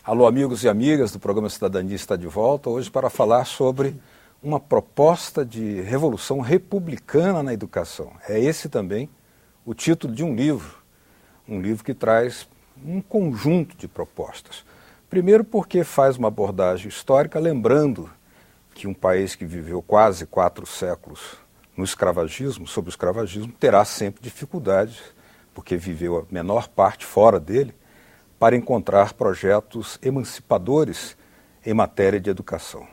Alô, amigos e amigas do programa Cidadania está de volta, hoje para falar sobre uma proposta de revolução republicana na educação. É esse também o título de um livro que traz um conjunto de propostas. Primeiro porque faz uma abordagem histórica, lembrando que um país que viveu quase 4 séculos no escravagismo, sob o escravagismo, terá sempre dificuldades, porque viveu a menor parte fora dele, para encontrar projetos emancipadores em matéria de educação.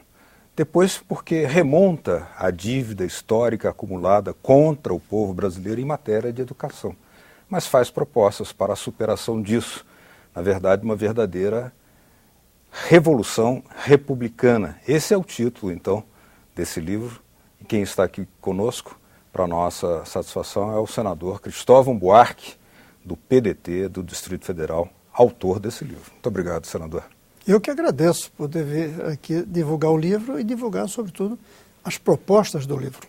Depois, porque remonta a dívida histórica acumulada contra o povo brasileiro em matéria de educação, mas faz propostas para a superação disso. Na verdade, uma verdadeira revolução republicana. Esse é o título, então, desse livro. E quem está aqui conosco, para nossa satisfação, é o senador Cristóvão Buarque, do PDT do Distrito Federal, autor desse livro. Muito obrigado, senador. Eu que agradeço poder vir aqui divulgar o livro e divulgar, sobretudo, as propostas do livro.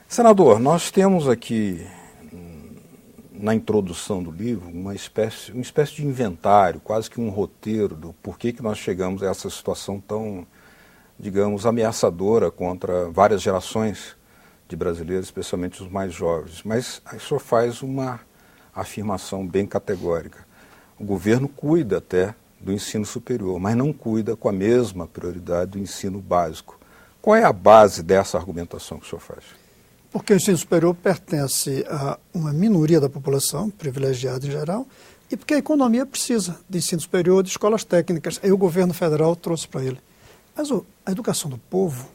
Senador, nós temos aqui, na introdução do livro, uma espécie de inventário, quase que um roteiro do porquê que nós chegamos a essa situação tão, digamos, ameaçadora contra várias gerações de brasileiros, especialmente os mais jovens. Mas o senhor faz uma afirmação bem categórica. O governo cuida até do ensino superior, mas não cuida com a mesma prioridade do ensino básico. Qual é a base dessa argumentação que o senhor faz? Porque o ensino superior pertence a uma minoria da população, privilegiada em geral, e porque a economia precisa de ensino superior, de escolas técnicas. Aí o governo federal trouxe para ele. Mas a educação do povo,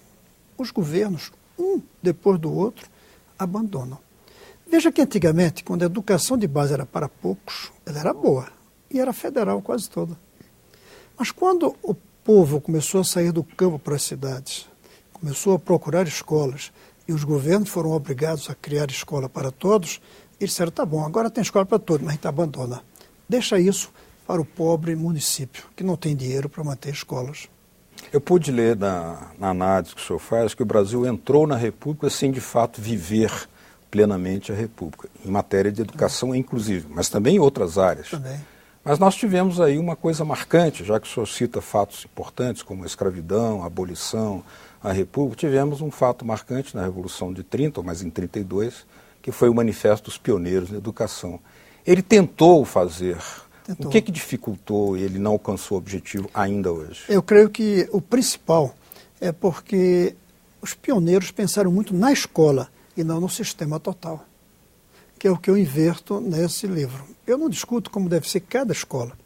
os governos, um depois do outro, abandonam. Veja que antigamente, quando a educação de base era para poucos, ela era boa. E era federal quase toda. Mas quando o povo começou a sair do campo para as cidades, começou a procurar escolas, e os governos foram obrigados a criar escola para todos, eles disseram, tá bom, agora tem escola para todos, mas a gente abandona. Deixa isso para o pobre município, que não tem dinheiro para manter escolas. Eu pude ler na análise que o senhor faz que o Brasil entrou na República sem, de fato, viver plenamente a República, em matéria de educação inclusive, mas também em outras áreas. Também. Mas nós tivemos aí uma coisa marcante, já que o senhor cita fatos importantes como a escravidão, a abolição, a República, tivemos um fato marcante na Revolução de 30, mas em 32, que foi o Manifesto dos Pioneiros na Educação. Ele tentou fazer. O que dificultou e ele não alcançou o objetivo ainda hoje? Eu creio que o principal é porque os pioneiros pensaram muito na escola e não no sistema total, que é o que eu inverto nesse livro. Eu não discuto como deve ser cada escola.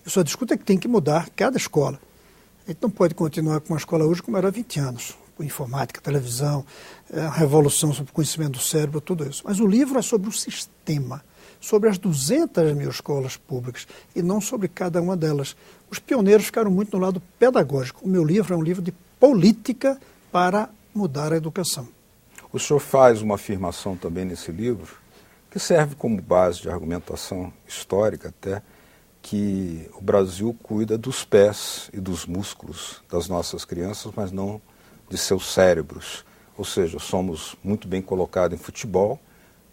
Eu só discuto é que tem que mudar cada escola. A gente não pode continuar com uma escola hoje como era há 20 anos, com informática, televisão, a revolução sobre o conhecimento do cérebro, tudo isso. Mas o livro é sobre o sistema, sobre as 200 mil escolas públicas e não sobre cada uma delas. Os pioneiros ficaram muito no lado pedagógico. O meu livro é um livro de política para mudar a educação. O senhor faz uma afirmação também nesse livro que serve como base de argumentação histórica até, que o Brasil cuida dos pés e dos músculos das nossas crianças, mas não de seus cérebros. Ou seja, somos muito bem colocados em futebol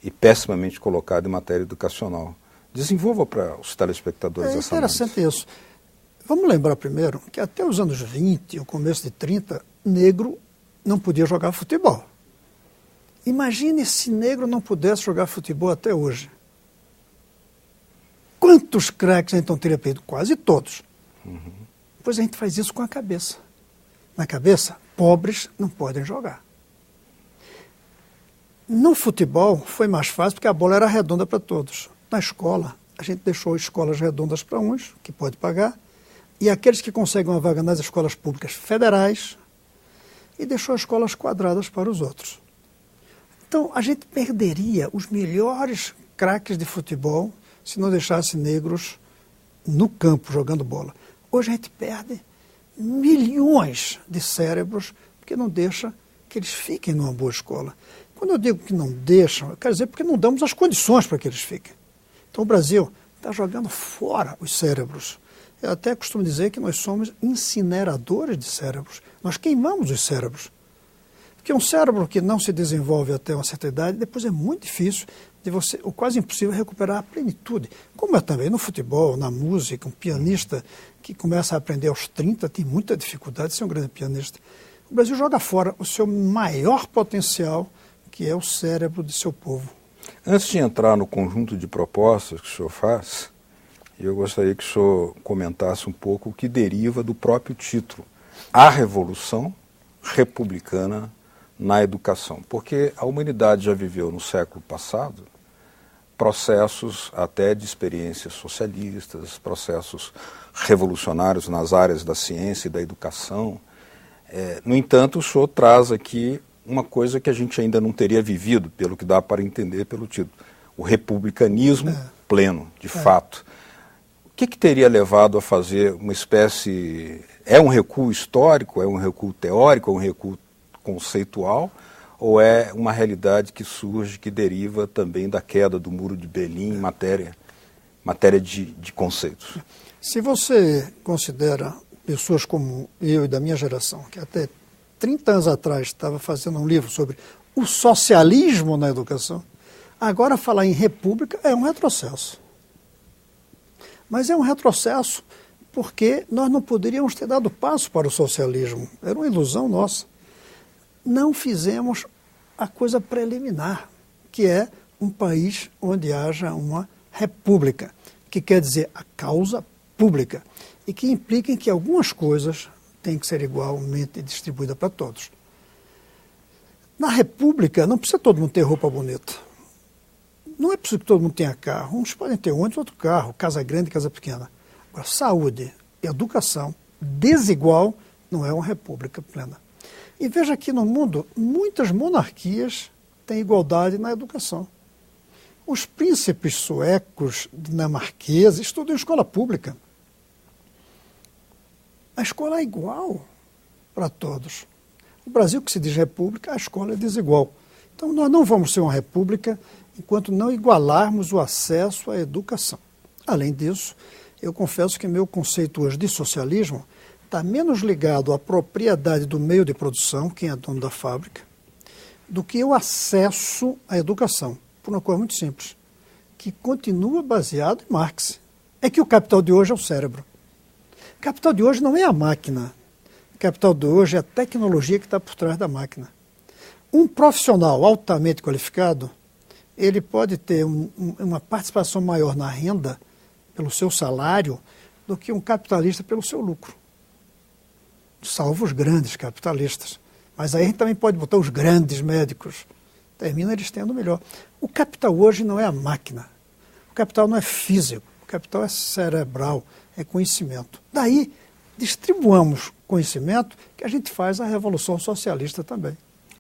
e pessimamente colocados em matéria educacional. Desenvolva para os telespectadores essa análise. É interessante isso. Vamos lembrar primeiro que até os anos 20, o começo de 30, negro não podia jogar futebol. Imagine se negro não pudesse jogar futebol até hoje. Quantos craques a gente não teria perdido? Quase todos. Pois a gente faz isso com a cabeça. Na cabeça, pobres não podem jogar. No futebol foi mais fácil porque a bola era redonda para todos. Na escola, a gente deixou escolas redondas para uns, que pode pagar, e aqueles que conseguem uma vaga nas escolas públicas federais, e deixou escolas quadradas para os outros. Então, a gente perderia os melhores craques de futebol se não deixasse negros no campo jogando bola. Hoje a gente perde milhões de cérebros porque não deixa que eles fiquem numa boa escola. Quando eu digo que não deixam, eu quero dizer porque não damos as condições para que eles fiquem. Então o Brasil está jogando fora os cérebros. Eu até costumo dizer que nós somos incineradores de cérebros. Nós queimamos os cérebros. Porque um cérebro que não se desenvolve até uma certa idade, depois é muito difícil de você, o quase impossível é recuperar a plenitude. Como é também no futebol, na música, um pianista que começa a aprender aos 30 tem muita dificuldade de ser um grande pianista. O Brasil joga fora o seu maior potencial, que é o cérebro de seu povo. Antes de entrar no conjunto de propostas que o senhor faz, eu gostaria que o senhor comentasse um pouco o que deriva do próprio título, A Revolução Republicana na Educação. Porque a humanidade já viveu no século passado processos até de experiências socialistas, processos revolucionários nas áreas da ciência e da educação. No entanto, o senhor traz aqui uma coisa que a gente ainda não teria vivido, pelo que dá para entender pelo título, o republicanismo pleno, de fato. O que teria levado a fazer uma espécie... É um recuo histórico, é um recuo teórico, é um recuo conceitual, ou é uma realidade que surge, que deriva também da queda do Muro de Berlim em matéria de conceitos? Se você considera pessoas como eu e da minha geração, que até 30 anos atrás estava fazendo um livro sobre o socialismo na educação, agora falar em república é um retrocesso. Mas é um retrocesso porque nós não poderíamos ter dado passo para o socialismo. Era uma ilusão nossa. Não fizemos a coisa preliminar, que é um país onde haja uma república, que quer dizer a causa pública, e que implica que algumas coisas têm que ser igualmente distribuídas para todos. Na república, não precisa todo mundo ter roupa bonita. Não é preciso que todo mundo tenha carro. Uns podem ter ônibus, outro carro, casa grande, casa pequena. Agora, saúde, educação, desigual, não é uma república plena. E veja que no mundo, muitas monarquias têm igualdade na educação. Os príncipes suecos, dinamarqueses, estudam em escola pública. A escola é igual para todos. O Brasil, que se diz república, a escola é desigual. Então, nós não vamos ser uma república enquanto não igualarmos o acesso à educação. Além disso, eu confesso que meu conceito hoje de socialismo está menos ligado à propriedade do meio de produção, quem é dono da fábrica, do que o acesso à educação, por uma coisa muito simples, que continua baseado em Marx. É que o capital de hoje é o cérebro. O capital de hoje não é a máquina. O capital de hoje é a tecnologia que está por trás da máquina. Um profissional altamente qualificado, ele pode ter uma participação maior na renda pelo seu salário do que um capitalista pelo seu lucro. Salvo os grandes capitalistas. Mas aí a gente também pode botar os grandes médicos. Termina eles tendo melhor. O capital hoje não é a máquina. O capital não é físico. O capital é cerebral, é conhecimento. Daí, distribuamos conhecimento que a gente faz a revolução socialista também.